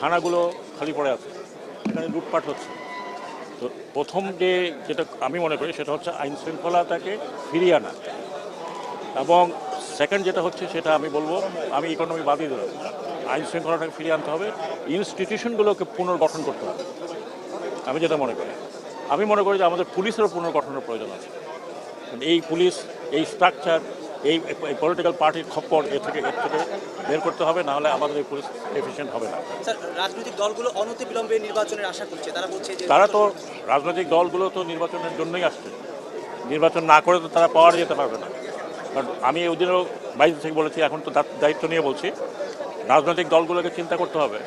থানাগুলো খালি পড়ে আছে, সেখানে লুটপাট হচ্ছে। তো প্রথম যেটা আমি মনে করি সেটা হচ্ছে আইন শৃঙ্খলাটাকে ফিরিয়ে আনা, এবং সেকেন্ড যেটা হচ্ছে সেটা আমি বলবো, আমি ইকোনমি বাদই দিলাম, আইন শৃঙ্খলাটাকে ফিরিয়ে আনতে হবে, ইনস্টিটিউশনগুলোকে পুনর্গঠন করতে হবে। আমি যেটা মনে করি, আমি মনে করি যে আমাদের পুলিশেরও পুনর্গঠনের প্রয়োজন আছে। এই পুলিশ, এই স্ট্রাকচার, এই পলিটিক্যাল পার্টির খপ্পর এর থেকে বের করতে হবে, নাহলে আমাদের এই পুলিশ এফিসিয়েন্ট হবে না। স্যার, রাজনৈতিক দলগুলো অনতিবিলম্বে নির্বাচনের আশা করছে। তারা বলছে যে তারা তো, রাজনৈতিক দলগুলো তো নির্বাচনের জন্যই আসছে, নির্বাচন না করে তো তারা পাওয়ার যেতে পারবে না। কারণ আমি ওই দিনও বাইরে থেকে বলেছি, এখন তো দায়িত্ব নিয়ে বলছি, রাজনৈতিক দলগুলোকে চিন্তা করতে হবে,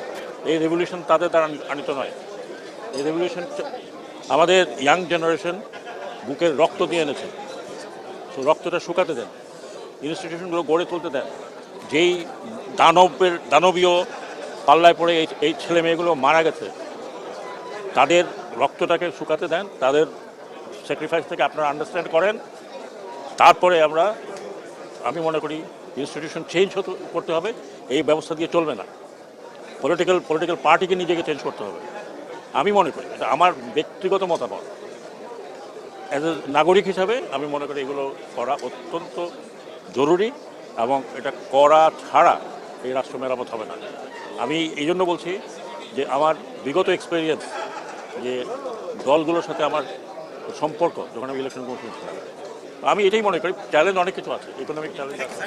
এই রেভলিউশন তাদের দ্বারা আনিত নয়। এই রেভলিউশন আমাদের ইয়াং জেনারেশন বুকের রক্ত দিয়ে এনেছে, তো রক্তটা শুকাতে দেন, ইনস্টিটিউশনগুলো গড়ে তুলতে দেন। যেই দানবীয় পাল্লায় পড়ে এই ছেলে মেয়েগুলো মারা গেছে, তাদের রক্তটাকে শুকাতে দেন, তাদের স্যাক্রিফাইস থেকে আপনারা আন্ডারস্ট্যান্ড করেন। তারপরে আমি মনে করি ইনস্টিটিউশন চেঞ্জ করতে হবে, এই ব্যবস্থা দিয়ে চলবে না। পলিটিক্যাল পার্টিকে নিজেকে চেঞ্জ করতে হবে। আমি মনে করি, এটা আমার ব্যক্তিগত মতামত, অ্যাজ এ নাগরিক হিসাবে আমি মনে করি এগুলো করা অত্যন্ত জরুরি, এবং এটা করা ছাড়া এই রাষ্ট্র মেরামত হবে না। আমি এই জন্য বলছি যে আমার বিগত এক্সপেরিয়েন্স, যে দলগুলোর সাথে আমার সম্পর্ক যখন আমি ইলেকশন কমিশন ছিলাম, আমি এটাই মনে করি চ্যালেঞ্জ অনেক কিছু আছে, ইকোনমিক চ্যালেঞ্জ আছে।